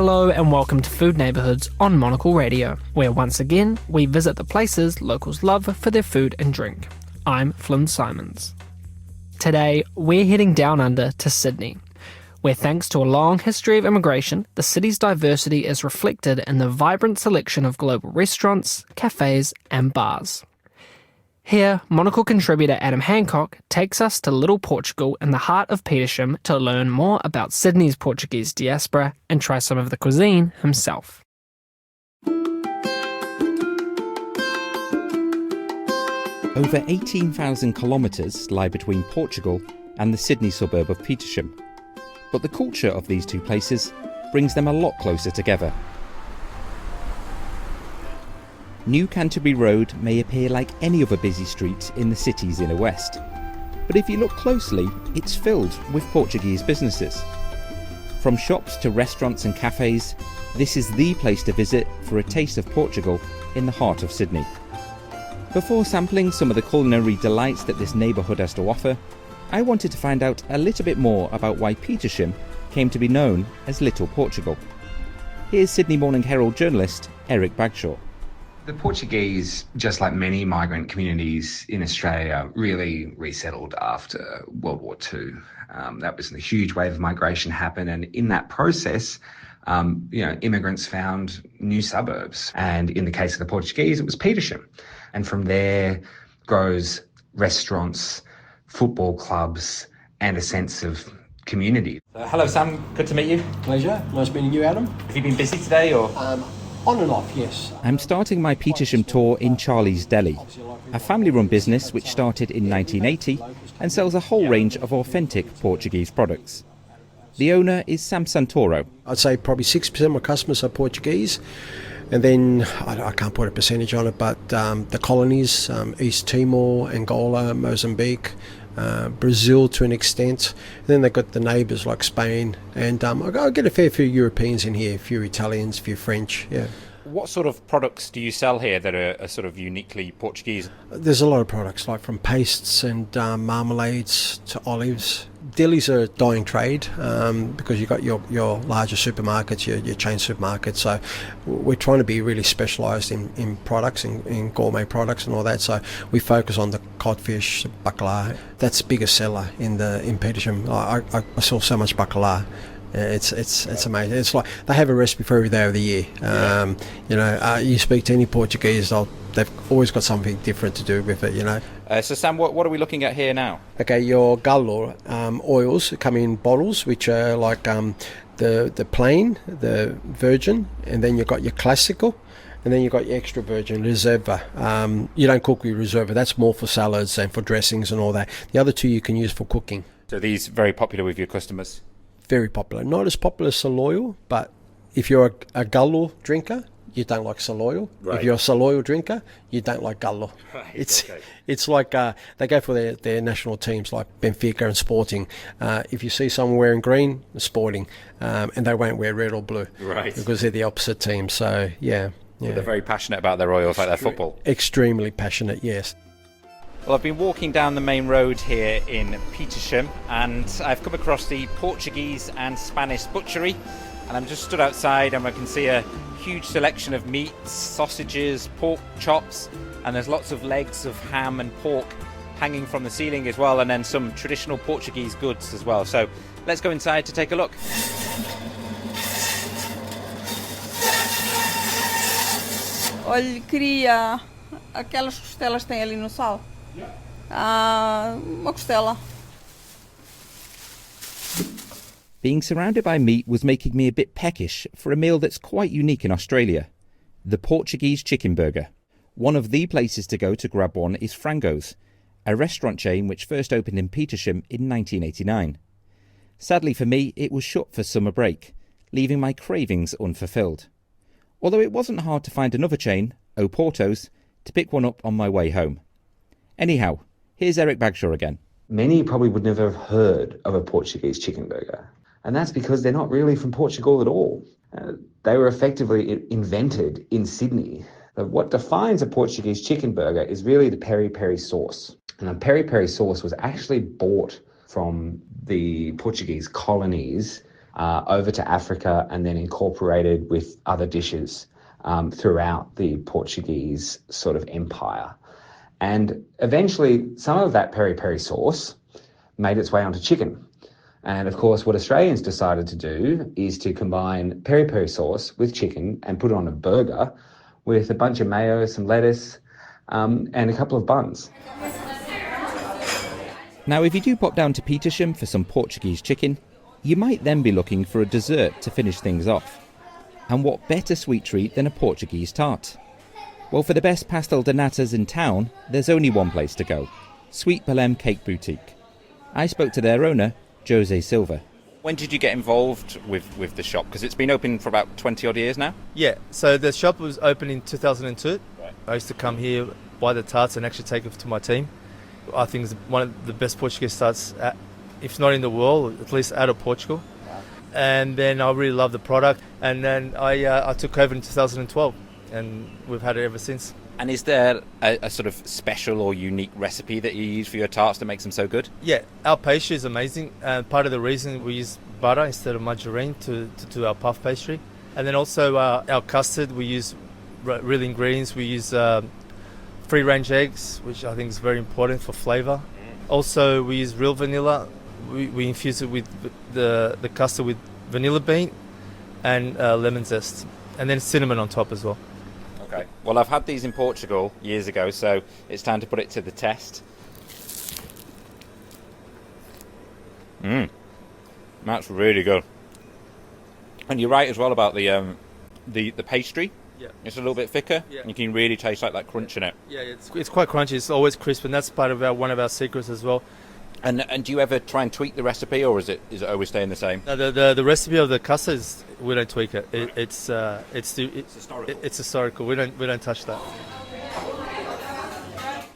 Hello and welcome to Food Neighbourhoods on Monocle Radio, where once again we visit the places locals love for their food and drink. I'm Flynn Simons. Today we're heading down under to Sydney, where thanks to a long history of immigration, the city's diversity is reflected in the vibrant selection of global restaurants, cafes and bars. Here, Monocle contributor Adam Hancock takes us to Little Portugal in the heart of Petersham to learn more about Sydney's Portuguese diaspora and try some of the cuisine himself. Over 18,000 kilometres lie between Portugal and the Sydney suburb of Petersham, but the culture of these two places brings them a lot closer together. New Canterbury Road may appear like any other busy street in the city's inner west, but if you look closely, it's filled with Portuguese businesses. From shops to restaurants and cafes, this is the place to visit for a taste of Portugal in the heart of Sydney. Before sampling some of the culinary delights that this neighbourhood has to offer, I wanted to find out a little bit more about why Petersham came to be known as Little Portugal. Here's Sydney Morning Herald journalist Eric Bagshaw. The Portuguese, just like many migrant communities in Australia, really resettled after World War II. That was a huge wave of migration happened, and in that process, immigrants found new suburbs. And in the case of the Portuguese, it was Petersham. And from there grows restaurants, football clubs, and a sense of community. Hello Sam, good to meet you. Pleasure, nice meeting you, Adam. Have you been busy today or? On and off, yes. I'm starting my Petersham tour in Charlie's Deli, a family-run business which started in 1980 and sells a whole range of authentic Portuguese products. The owner is Sam Santoro. I'd say probably 6% of my customers are Portuguese, and then I can't put a percentage on it, but the colonies, East Timor, Angola, Mozambique, Brazil to an extent. And then they've got the neighbours like Spain, and I get a fair few Europeans in here, a few Italians, a few French, yeah. What sort of products do you sell here that are sort of uniquely Portuguese? There's a lot of products, like from pastes and marmalades to olives. Delis are a dying trade because you've got your larger supermarkets, your chain supermarkets. So we're trying to be really specialised in products, in gourmet products and all that. So we focus on the codfish, bacalhau. That's the biggest seller in Petersham. I sell so much bacalhau. It's amazing. It's like they have a recipe for every day of the year. You speak to any Portuguese, they've always got something different to do with it. So Sam, what are we looking at here now? Okay, your gallo oils come in bottles, which are like the plain, the virgin, and then you've got your classical, and then you've got your extra virgin reserva. You don't cook with reserva. That's more for salads and for dressings and all that. The other two you can use for cooking. So these are very popular with your customers? Very popular. Not as popular as Saloio, but if you're a Gallo drinker, you don't like Saloio. Right. If you're a Saloio drinker, you don't like Gallo. Right, it's like they go for their national teams like Benfica and Sporting. If you see someone wearing green, Sporting, and they won't wear red or blue. Right. Because they're the opposite team. So, yeah. So they're very passionate about their oils, like their football. Extremely passionate, yes. Well, I've been walking down the main road here in Petersham and I've come across the Portuguese and Spanish butchery, and I'm just stood outside and I can see a huge selection of meats, sausages, pork chops, and there's lots of legs of ham and pork hanging from the ceiling as well, and then some traditional Portuguese goods as well. So let's go inside to take a look. Olha, queria aquelas costelas que tem ali no sal. Uma costela. Being surrounded by meat was making me a bit peckish for a meal that's quite unique in Australia. The Portuguese chicken burger. One of the places to go to grab one is Frango's, a restaurant chain which first opened in Petersham in 1989. Sadly for me, it was shut for summer break, leaving my cravings unfulfilled. Although it wasn't hard to find another chain, Oporto's, to pick one up on my way home. Anyhow, here's Eric Bagshaw again. Many probably would never have heard of a Portuguese chicken burger, and that's because they're not really from Portugal at all. They were effectively invented in Sydney. But what defines a Portuguese chicken burger is really the peri-peri sauce. And the peri-peri sauce was actually bought from the Portuguese colonies over to Africa and then incorporated with other dishes throughout the Portuguese sort of empire. And eventually some of that peri-peri sauce made its way onto chicken. And of course, what Australians decided to do is to combine peri-peri sauce with chicken and put it on a burger with a bunch of mayo, some lettuce, and a couple of buns. Now, if you do pop down to Petersham for some Portuguese chicken, you might then be looking for a dessert to finish things off. And what better sweet treat than a Portuguese tart? Well, for the best pastel de natas in town, there's only one place to go: Sweet Belém Cake Boutique. I spoke to their owner, Jose Silva. When did you get involved with the shop? Because it's been open for about 20 odd years now? Yeah, so the shop was opened in 2002. Right. I used to come here, buy the tarts and actually take it to my team. I think it's one of the best Portuguese tarts, if not in the world, at least out of Portugal. Wow. And then I really loved the product, and then I took over in 2012, and we've had it ever since. And is there a sort of special or unique recipe that you use for your tarts that makes them so good? Yeah, our pastry is amazing. Part of the reason we use butter instead of margarine to do our puff pastry. And then also our custard, we use real ingredients. We use free-range eggs, which I think is very important for flavour. Also, we use real vanilla. We infuse it with the custard with vanilla bean and lemon zest. And then cinnamon on top as well. Okay. Well, I've had these in Portugal years ago, so it's time to put it to the test. That's really good. And you're right as well about the pastry. Yeah. It's a little bit thicker. Yeah. You can really taste like that crunch in it. Yeah, it's quite crunchy. It's always crisp, and that's part of one of our secrets as well. And do you ever try and tweak the recipe, or is it always staying the same? No, the recipe of the custard we don't tweak it. It's historical. It's historical. We don't touch that.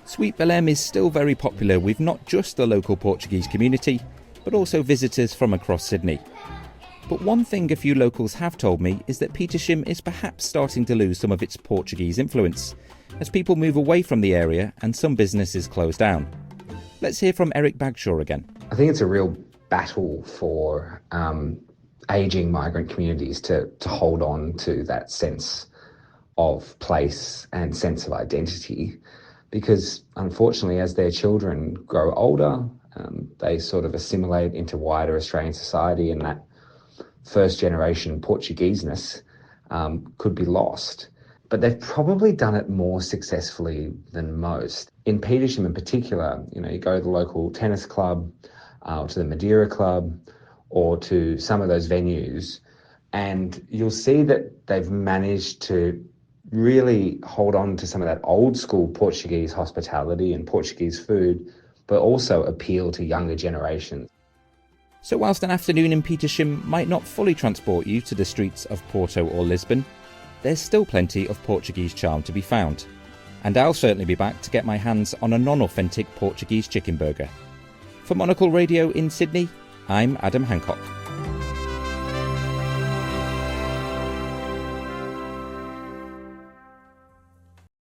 Sweet Belém is still very popular with not just the local Portuguese community, but also visitors from across Sydney. But one thing a few locals have told me is that Petersham is perhaps starting to lose some of its Portuguese influence, as people move away from the area and some businesses close down. Let's hear from Eric Bagshaw again. I think it's a real battle for ageing migrant communities to hold on to that sense of place and sense of identity, because unfortunately as their children grow older, they sort of assimilate into wider Australian society, and that first generation Portugueseness could be lost. But they've probably done it more successfully than most. In Petersham in particular, you go to the local tennis club, to the Madeira club, or to some of those venues, and you'll see that they've managed to really hold on to some of that old school Portuguese hospitality and Portuguese food, but also appeal to younger generations. So whilst an afternoon in Petersham might not fully transport you to the streets of Porto or Lisbon, there's still plenty of Portuguese charm to be found. And I'll certainly be back to get my hands on a non-authentic Portuguese chicken burger. For Monocle Radio in Sydney, I'm Adam Hancock.